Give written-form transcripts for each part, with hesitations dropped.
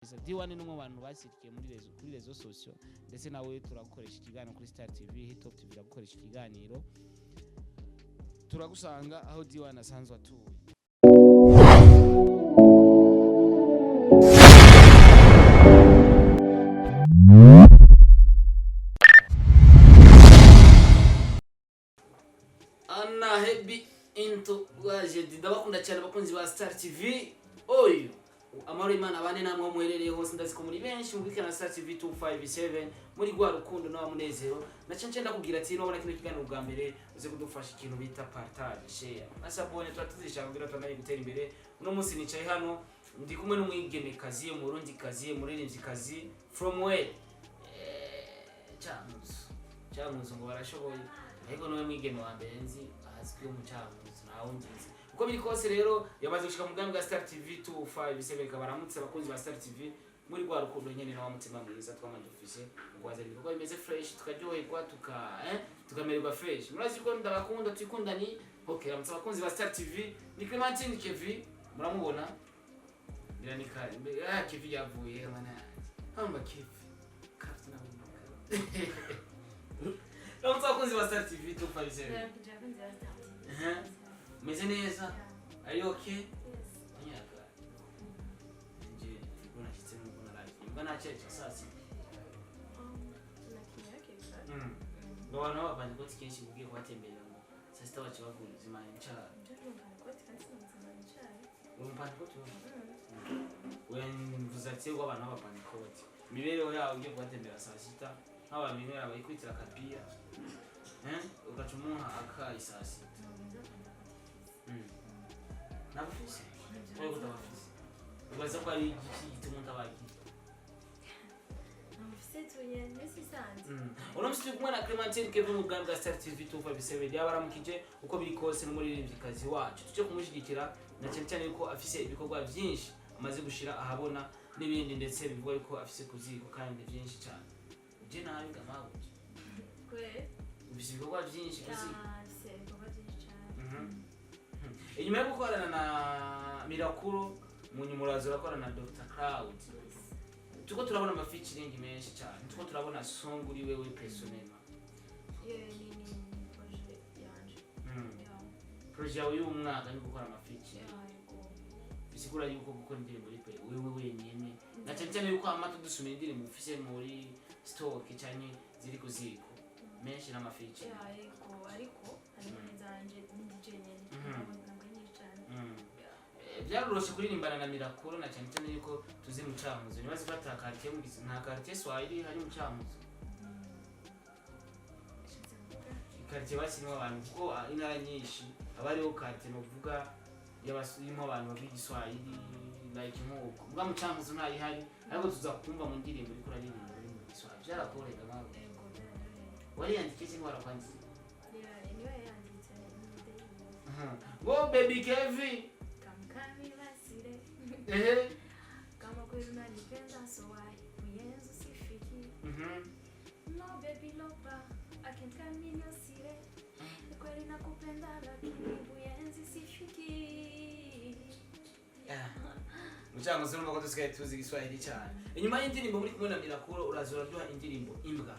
D1 ni umwe mu bantu basirikiye kuri rezo sosio ndetse nawe turagukoresha ikiganiro kuri Star TV Hitop TV turagukoresha ikiganiro turagusanga aho D1 asanzwe atuye. Anna hebi into waje ndabakunda cyane bakunzi ba Star TV oyo amaro imana bane namwe muherereye hose ndaziko muri benshi mubikana na Star TV 257 muri gwa rukundo na munezero na canje ndakubwira ati no kino kiganiro bwa mbere uze kudufasha ikintu bita partage share nasabone twatuzishaka kugira twanaye gutera imbere uno munsi nicaye hano ndi kumwe n'umwigeme kazi mu Burundi kazi muririmbyi kazi from where Munzu ngo barashoboye ariko no mwigeme wa mbere nzi azwi mu Munzu nawo ngize uko biri kose rero yamaze gushika mu bwami bwa Star TV 257 kabaramutse abakunzi ba Star TV muri gwa rukundo nyene na mutima mwiza twamandufise ngwaza ibiko bimeze fresh tukaryoherwa tukamererwa fresh murazi ko ndabakunda twikundani okay ramutse abakunzi ba Star TV ni Clementine Kevi muramubona biranikari Kevi yavuye mana hamba Kevi kaptina ramutse abakunzi ba Star TV 257 meze neza ari okay yes nyaka nje mbona kitse mbona live mbona cheche sasa Bwana bandi ko tikenshi bugiye kwatembera ngo sasa wacu baguze imana ncara umpani ko tu when vuzatse kwa bana bapani ko ati mibereho yawo ugiye kwatembera saa sita nk'abantu bimwe abayikwitira kapia ukacumuha aka isasi nabufise wewe utawafise ubaza ko ari iki gituma utabaki nabufise tunye nesi sanze uramutse kumwe na Clementine Kevi mu bwami bwa Star TV 257 yabaramukije uko biri kose n'umuririmbyi kazi wacu tuje kumushigikira na cyane yuko afise ibikorwa byinshi amaze gushira ahabona n'ibindi ndetse bivuga yuko afise kuziko kandi byinshi cyane je nawe ngamaguje kwe ubise ibikorwa byinshi kuziko cyane inyuma yo gukorana na Mirakuro munyumurazo urakorana na Dr. Cloud tuko turabona ama featuring menshi cyane tuko turabona song uri wewe personnellement ni projet yanje projet yawe y'umwaka ni gukora ama featuring bisigura yuko gukora indirimbo ari wewe wenyene na cyane yuko amato dusumira indirimbo ufise muri stock cyane ziri kuziko menshi n'ama featuring ariko harimo n'izanje n'indijenye byaruroshe kuririmbana na Mirakuro na cyane yuko tuzi mu Cyamuzo nibazi ko atakartiye mu nta quartier Swahili hari mu Cyamuzo quartier basinwa abantu ko inara nyinshi abariho quartier novuga yabasuyimo abantu b'igiswahili like nk'uko mbwa mu Cyamuzo nta ihari ariko tuza kumva mu ndirimbo iri kuraririmba muri mu Giswahili byarakorega mawe wari yandikije ngo arakwandika niwe yanditse go baby Kevi kama kweli unanipenda so why uyenzo sifiki no baby lover I can't come in your city kweli nakupenda lakini uyenzi sifiki Mucyango urumva ko dusigaye tuzi Igiswahili cyane inyuma y'indirimbo muri kumwe na Mirakuro urazura duha indirimbo imbwa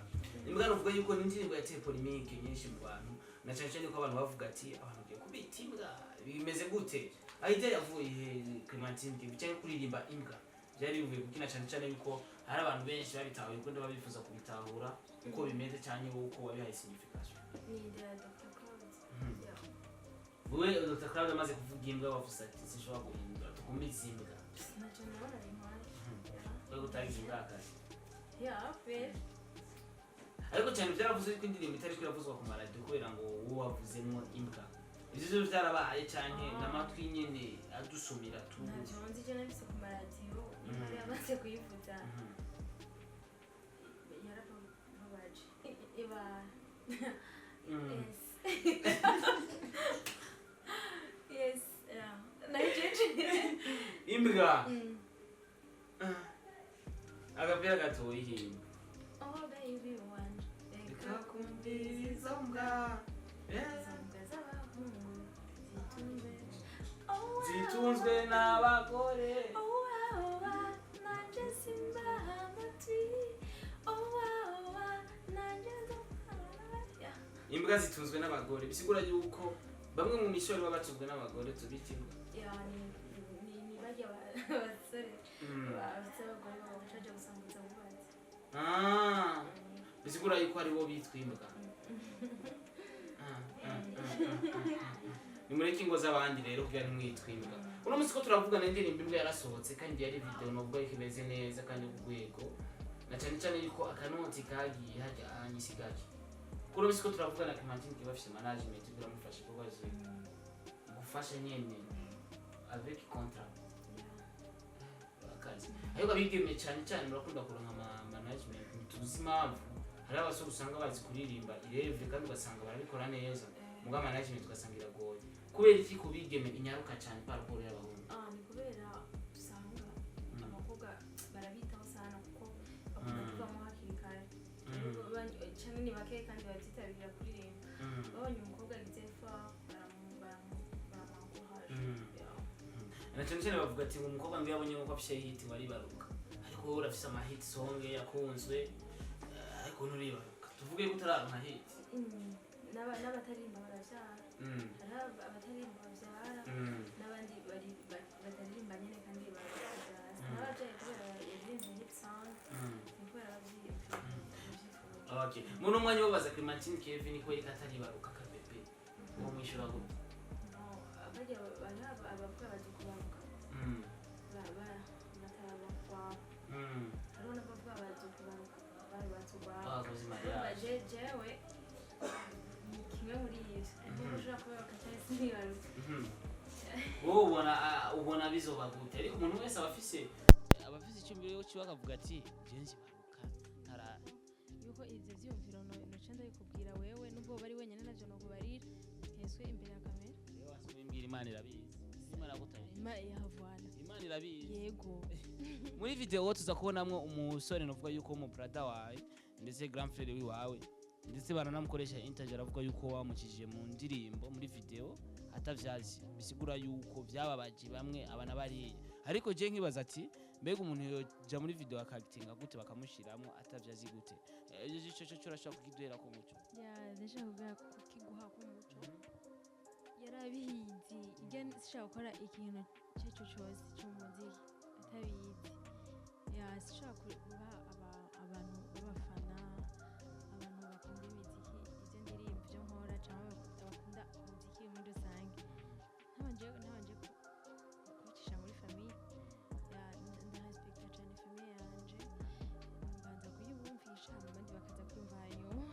nuvuga yuko ni indirimbo yateye polemique nyinshi mu bantu na cyane ko abantu bavuga ati abantu giye kubita imbwa bimeze gute idea yavuye Clementine Kevi cyane kuririmba imbwa byari bivuye kukina cyane yuko hari abantu benshi babitahuye ko ndababifuza kubitahura uko bimeze cyane uko wabihaye signification ni idea Dr. Cloud wewe Dr. Cloud amaze kuvuga imbwa wavuze ati sinshobora guhindura tukumbiza imbwa nacho naona ni mali wewe utagize ubwakazi fair ariko cyane byaravuze ko indirimbo itari kwiravuzwa ku maradiyo kubera ngo wowe wavuzemo imbwa Izo byarabaye cyane namatwi nyene adusumira tu. Ntabwo nzi je nabise ku maradiyo, imari yamaze kuyivuza. Yarababaje. Iba Yes. Yes, yeah. Najeje. Imbwa. Agapira gatoyi hino. Oh baby one. Ekakumbiza mbwa. Zitunzwe n'abagore. imbwa zitunzwe n'abagore bisigura yuko bamwe mu mishoro baba batunzwe n'abagore tubita imbwa ni bajya abasore bafite abagore babacaje gusangiza bubatsi bisigura yuko ari bo bitwa imbwa nimureke ingo z'abandi rero kugira ntimwitwa imbwa uno munsi ko turavugana indirimbo imbwa yarasohotse kandi yari video novuga yuko imeze neza kandi ku rwego na cyane cyane yuko akanoti kagiye hajya ahanyisigaje kuno munsi ko turavugana Clementine ki bafise management biramufasha kuko bazi gufasha nyene avec contrat akazi ariko abigeme cyane cyane murakunda kuronka management tuzi impamvu hari abasore usanga bazi kuririmba ireve kandi ugasanga barabikora neza muga management ugasanga iragoye kubera iki kubigeme inyaruka cyane paraporo y'abahungu ni kubera usanga abakobwa barabitaho sana kuko bakunda kuvamo hakiri kare cyane ni bake kandi babyitabira kuririmba babonye umukobwa agize fa baramuhaje na cyane cyane bavuga ati umukobwa ngo yabonye ko afite hit waribaruka ariko urafise ama hit song yakunzwe ariko nturibaruka tuvuge ko utararonka hit n'abatarimba baravyara abatarimba bavyara n'abandi bataririmba nyene kandi baravyara n'abajaye kubera yarinze hit song ni kubera bavyiyumva okay muno mwanya babaza Clementine Kevin ko yari kataribaruka kabebe uwo mwishura gute abajya abavuga badukubaruka batarabakwa hariho n'abavuga badukubaruka bari batugwa jewe kimwe muri ivyo kuko ushobora kubaruka cyane sinibaruka wowe ubona bizoba gute ariko umuntu wese abafise icyumviro cyo bakavuga ati jenzi baruka ntara yuko ivyo vyumviro noce ndabikubwira wewe nubwo bari wenyene navyo nokubarira heswe imbere ya kamera rero wasubimbira Imana irabizi Imana gutaye Imana irabizi yego muri video tuza kubonamwo umusore novuga yuko mu brother wawe ndetse grand frère wiwawe ndetse baranamukoresha interview aravuga yuko wamukijije mu ndirimbo muri video atavyazi bisigura yuko byababaje bamwe abana bari ariko je nkibaza ati mbega umuntu yoja muri video akagitinga gute bakamushiramo atavyazi gute ico cyo urashaka kukiduhera ko muco ndashaka kukiguha ko muco yarabizi igene sishaka gukora ikintu cyo cyose cy'umuziki atabizi sishaka guha abantu b'abafana abantu bakunda imiziki izo ndirimbo byo nkora cyangwa bakunda umuziki muri rusange ntabanje kubicisha muri famille ndahaspekta cyane famille yanje mbanza kuyibumvisha abandi bakaza kumva hanyuma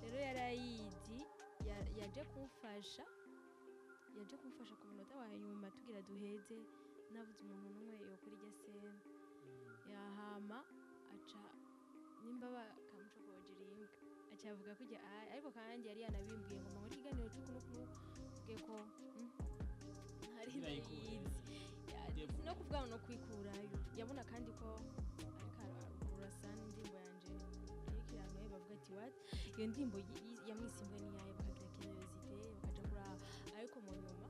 rero yarayizi yaje kumfasha ku munota wa nyuma tugira duheze navuze umuntu n'umwe yokora irya sena yahama aca nimba bakamucokoje imbwa aca avuga ko ariko kandi yari yanabimbwiye ngo muri kiganiro cy'ukuntu uvuge ko hari yizi no kuvuga no kwikurayo yabona kandi ko ariko arasa n'indirimbo yanje kirano bavuga ati what iyo ndimbo yamwisimbwe ni yaye bakagira curiosité bakaja kura ariko mu nyuma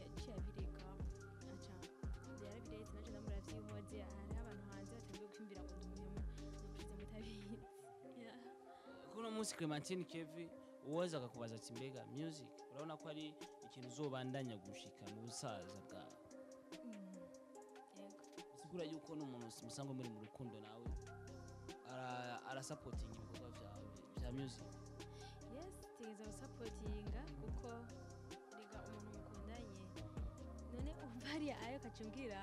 yaciye abireka aca yarabiretse naje ndamuravyihoze hari abantu hanze batangiye kwimbira ngo ndumunyuma nabushize mutabizi kuno munsi Clementine Kevin uwoza akakubaza ati mbega music urabona ko ari ikintu uzobandanya gushika mu busaza bwawe bisigura yuko n'umuntu musango muri mu rukundo nawe ara supporting ibikorwa bya music yes tegeza supportinga kuko rega umuntu mukundanye none umvari ayo kacumbwira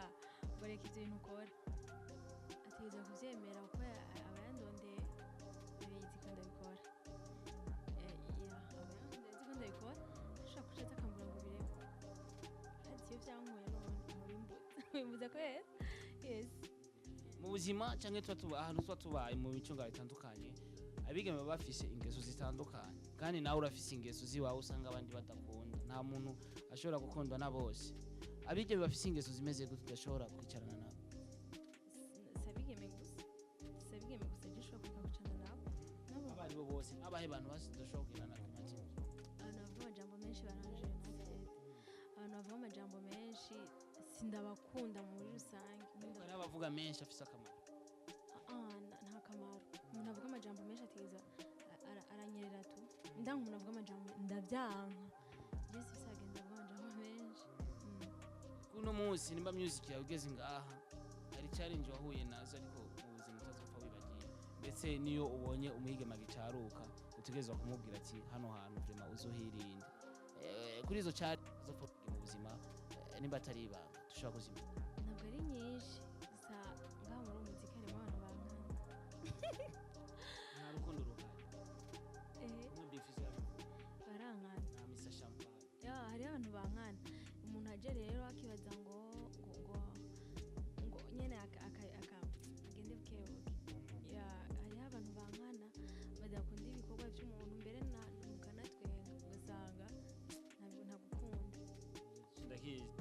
boreka ivyo bintu ukora ategeza kuvyemera kuko abayandonde bizi ko ndabikora abayandonde ko ndabikora ashaka kuca akambura ngo bireko ati iyo vyankuye none mubimbuza ko yes mu buzima cyangwa ahantu tubaye mu bicunga bitandukanye abigeme bafise ingeso zitandukanye kandi nawe urafise ingeso ziwawe usanga abandi badakunda nta muntu ashobora gukundwa na bose abigeme bafise ingeso zimeze gute udashobora kwicarana nabo sabigeme gusa gishobora kwicarana nabo abari bo bose abahe bantu bose udashobora kugirana ku matsinda abantu bavuga amajambo menshi baranje abantu bavuga amajambo menshi sindabakunda muri rusange hari abavuga menshi afise akamaro nta kamaro umuntu avuga amajambo menshi atigeza aranyerera tu ndankunda avuga amajambo ndavyanka Jesse sagenda avuga amajambo menshi kuno munsi nimba music yawe ugeze ngaha hari challenge wahuye nazo ariko mu buzima utazopfa wibagiye ndetse niyo ubonye umwigema gicaruka utegerezwa kumubwira ati hano hantu vrema uzohirinde kuri izo challenge uzopfa mu buzima nimba atari ibanga dushobora kuzima ntabwo ari nyinshi gusa ngaho muri umuziki harimo abantu bankana nta rukundo ruhari n'ubifise barankana nta misa champagne hari abantu bankana umuntu aje rero akibaza ngo nyene agende bukebuke hariho abantu bankana badakunda ibikorwa by'umuntu mbere mukanatwenga ugasanga nta gukunda ndakizi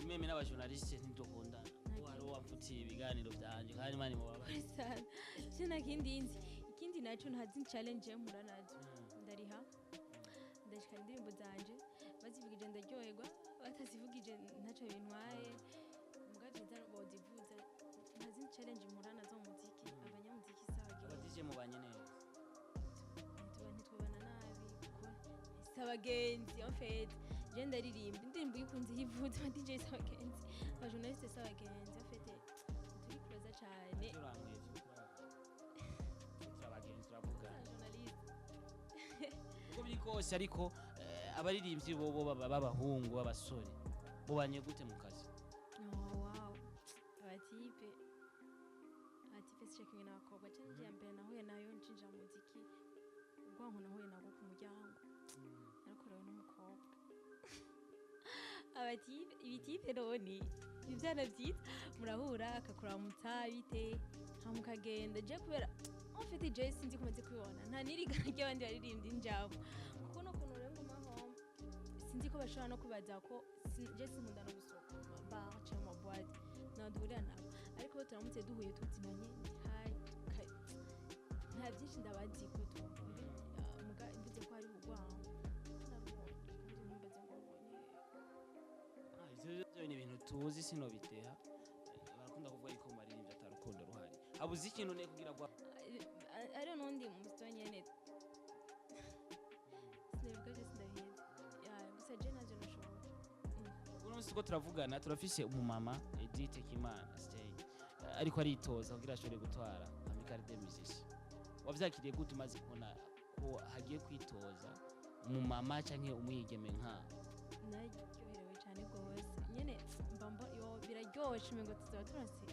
meme n'abajournaliste ntidukundana wari wamfutiye ibiganiro byanje kandi mani mubabaye cyane ikindi naco ntazi challenge mpura nazo ndariha ndashika indirimbo zanje bazivugije ndaryoherwa batazivugije ntaco bintwaye mugaje nzara bodivuza ntazi challenge mpura nazo mu muziki abanyamuziki sabagiye abadije mubanye neza ntitubana nabi kuko sabagenzi en fait je ndaririmba indirimbo yikunze yivuza ba DJ sabagenzi ba journaliste sabagenzi en fait turi close cyane sabagenzi turavuga journaliste uko biri kose ariko abaririmbyi bobo b'abahungu b'abasore bubanye gute mu kazi wow abatipe checking na ko bacenje mbere nahuye nayo nshinja muziki ubwanko nahuye nago ku muryango ariko rero n'umukobwa abatipe ibitipe roni ivyana vyita murahura akakuramutsa bite hamukagenda je kubera en fait je sinzi kumeze kwibona nta nirigana ry'abandi baririmbye injabo kuko no kuntu rengo mahombe sinzi ko bashobora no kubaza ko je sinkunda no gusohoka mu bar cyangwa mu boîte nadurira nabo ariko turamutse duhuye tuzinanye hayi nta byinshi ndabazi ko muga imbuze ko ari urwango ivyo ni ibintu tuzi sino biteha barakunda kuvuga yuko maririmbye atarukundo ruhari habuze ikintu ne kugira ngo ari nundi musitwa nyene sinabivuga je sindabizi gusa je naje nashobora uno musi ko turavugana turafise umumama Edith Kimana stay ariko aritoza kugira ashobore gutwara Amical de Musiciens wavyakiriye gute maze kubona ko hagiye kwitoza umumama canke umwigeme nka naryoherewe cyane gose nyene mbamba yo biraryoshe ngo tuzaba turase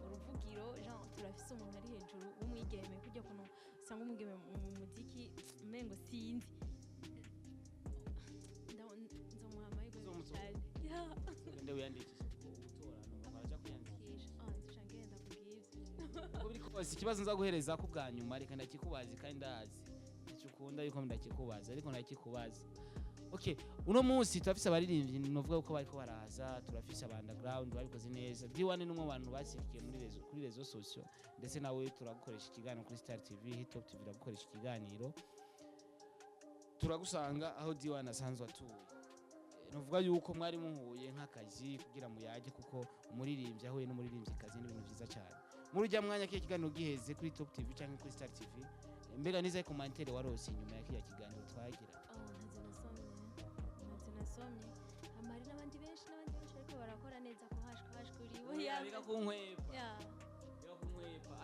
uruvugiro genre turafise umuntu ari hejuru umwigeme kujya kuno usanga umwigeme mu muziki mengo sinzi nzomuhama yego cyane ndende uyandikisha gutora no baraja kuyandikisha nzishangenda kubwivyo ko biri kose ikibazo nza guhereza ku bwa nyuma reka ndakikubazi kandi ndazi icyo ukunda yuko ndakikubaza ariko ndakikubaza okay uno munsi turafise abaririmbyi novuga uko bariko baraza turafise aba underground babikoze neza diwane numwe abantu basikiye kuri rezo social ndetse nawe turagukoresha ikiganiro kuri Star TV Hitop TV turagukoresha ikiganiro turagusanga aho diwane asanzwe atuye novuga yuko mwari muhuye nk'akazi kugira muyaje kuko umuririmbyi ahuye n'umuririmbyi kazi n'ibintu byiza cyane muri ujya mwanya kiye kiganiro giheze kuri Top TV cyangwa kuri Star TV mbega nize commentaire warose inyuma ya kiya kiganiro twagira nasomye amarira n'abandi benshi ariko barakora neza ko hashkuri we yabika kunkwepa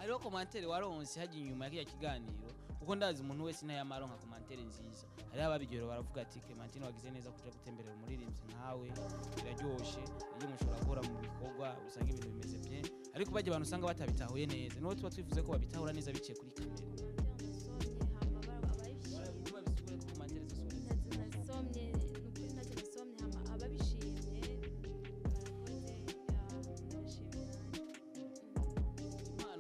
ariho commentaire waronse haje inyuma ya kiya kiganiro kuko ndazi umuntu wese ntayamaronka commentaire nziza hari ababigero baravuga ati Clementine wagize neza kuja gutemberera umuririmbyi nkawe biraryoshe iyo mushobora gukora mu bikorwa usanga ibintu bimeze bien ariko baje abantu usanga batabitahuye neza niho tuba twifuze ko babitahura neza biciye kuri kamera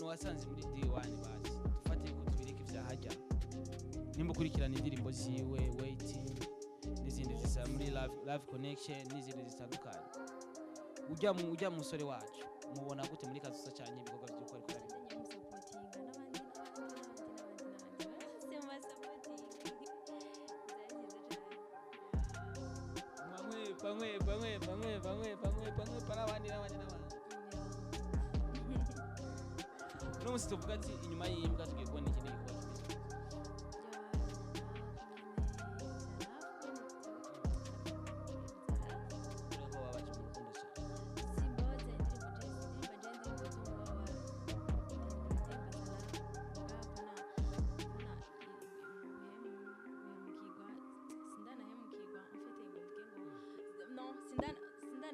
wasanze muri D1 basi dufatiye ko tubirika ivyahajya nimba kurikirana indirimbo ziwe waiting n'izindi zisa muri love connection n'izindi zitandukanye ujya mu musore wacu mubona gute muri kazusa cyane ibikorwa by'uko ariko bamwe para abandi no musito vuga ati inyuma y'imbwa tugiye kubona ikindi gikorwa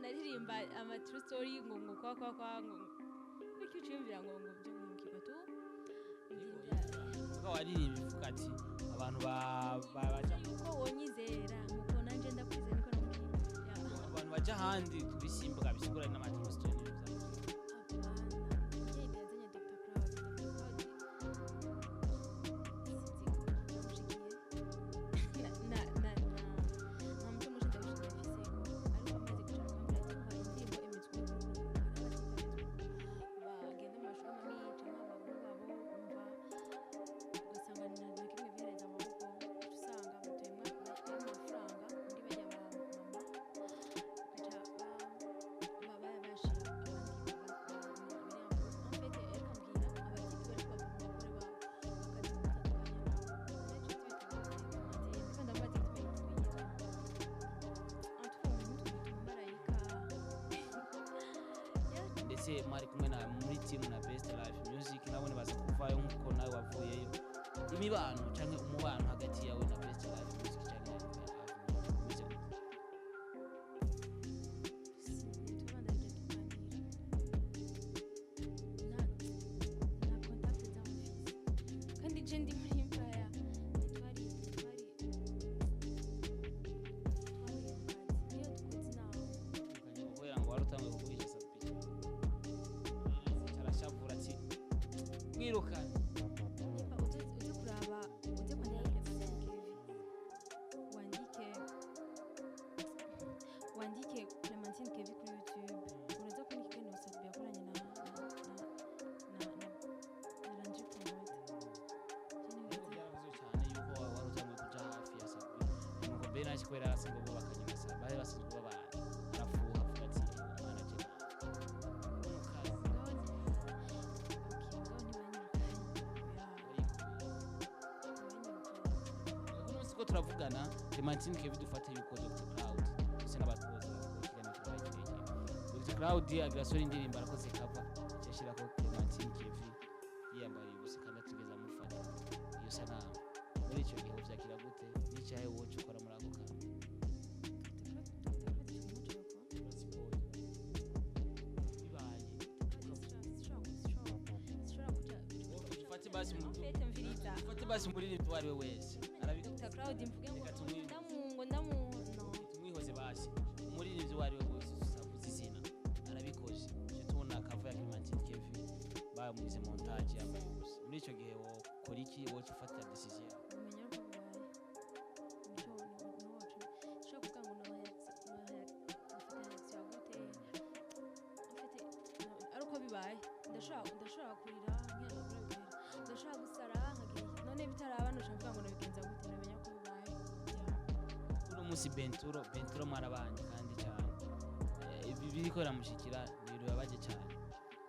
naririmba ama true story ngo kwa ngo biki cyumvira ngo byo nkibwa tu ngo waririmbye uvuga ati abantu baja yuko wonyizera muko nanje ndakwizera niko namubwiye abantu baja handi tubisimbuka bisigura n'ama true story mwari kumwe na muri team na Best Life Music nabone baza kuvayo nkuko nawe wavuyeyo imibano canke umubano hagati yawe na Best Life Music canke kandi je ndi muri empire twari niyo tukuzi nawe ukanyobora ngo warutangiye kuvugisha sapiti carashavura ati mwiruka niba uje kuraba uje kwandika Clementine wandike Clementine Kevi kuri YouTube uraza kubona ikiganiro Sabi yakoranye na Ranji Promote byaravuze cyane yuko warutangiye kuja hafi ya Sabi nuko bena kikwera arasingo bo bakanyuma Sabi bari basinzwe babana arafuha avuga ati umwana je ko turavugana Clementine Kevi dufate yuko Dr. Cloud se n'abatoza bakigana cyane Dr. Cloud agasora indirimbo arakoze cover cyashira ko Clementine Kevi yambaye ubusa kandi atigeza mufata iyo sanamu muri icyo gihe uvyakira gute n'icyahe wowe ukora muri ako kantu fati basi muri twari we wese Dr. Cloud mvuge ngo tumwihoze basi muri ivyo wari we wese usavuze izina arabikoze cyo tubona kava ya Clementine Kevi bamugize montage yambaye ubusa muri ico gihe wo kora iki wo ufata decision umenya ko shaka kuvuga ngo aruko bibaye ndashaka kurira nk'abagore ndashaka gusara nkagira none bitarabana ushaka ngo nabigenza gute namenya ko bibaye uno musi Benturo marabanye kandi cyane ibi biriko ramushikira ni rubabaje cyane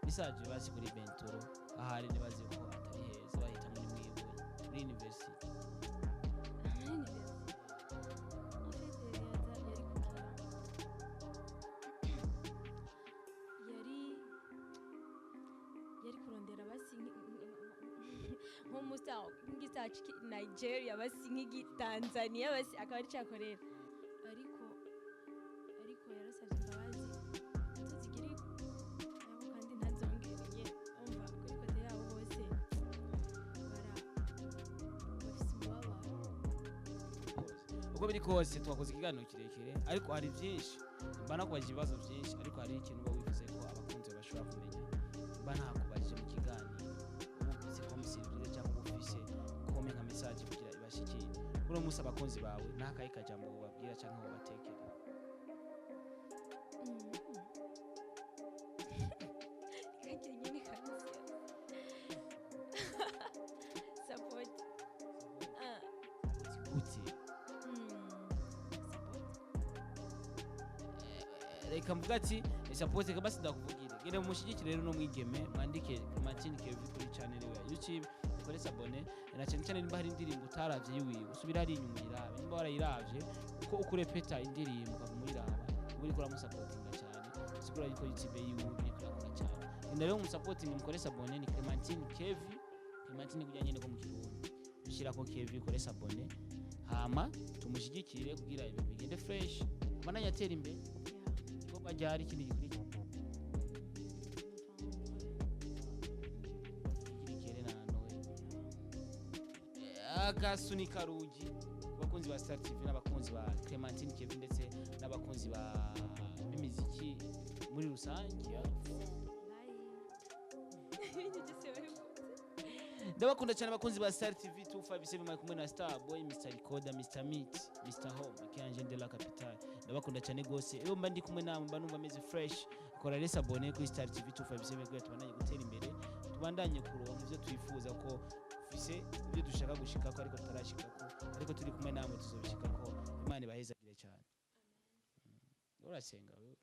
bisaje basi kuri Benturo ahari nibaze ko atari heza bahita muri mwiwe muri university yari kurondera basi nk'umusa nk'igisaci Nigeria basi nk'igitanzania basi akaba ari cyakorera ariko yarasabye imbabazi tuzigiri abo kandi ntazongereye umva kuri kote yabo bose bafise umubabaro uko biri kose twakoze ikiganiro kirekire ariko hari byinshi mbana kubaza ibibazo byinshi ariko hari ikintu uba wifuze ko abakunzi bashobora kumenya mbana kubajije mu kiganiro ubuze ko musirire cyangwa ufise kome nka message kugira ibashikire uno musa abakunzi bawe nakaye kajambo babwira cyangwa babatekera kajenye kansi support uti reka mvuga ati support ka basi ndakuvugire gere mushigikire rero no mwigeme mwandike Clementine Kevi kuri channel ya YouTube ukore sabone na cyane nimba hari indirimbo utaravye yiwiwe usubira ari inyuma irabe nimba warayiravye uko ukurepeta indirimbo kamuyiraba uri kora musupportinga cyane usigura yuko YouTube yiwiwe uri kurakora cyane rero musupporting mukore sabone ni Clementine Kevi Clementine kujyanye no mu Kirundi ushira ko Kevi kore sabone hama tumushigikire kugira ibintu bigende fresh abana yatera imbere bajya hari ikindi gikurikira ikirikere na nowe agasunika rugi abakunzi ba Star TV n'abakunzi ba Clementine Kevin ndetse n'abakunzi ba b'imiziki muri rusange ndabakunda cyane abakunzi ba Star TV 257 mari kumwe na Star Boy Mr Recorder Mr Meat Mr Home Kianje de la Capitale ndabakunda cyane gose iyo mba ndi kumwe namwe mba numva ameze fresh kora resa abone kuri Star TV 257 kugira tubandanye gutera imbere tubandanye kuronka ivyo twifuza ko ufise ibyo dushaka gushika ko ariko tutarashika ko ariko turi kumwe namwe tuzobishika ko Imana ibahezagire cyane urasenga wewe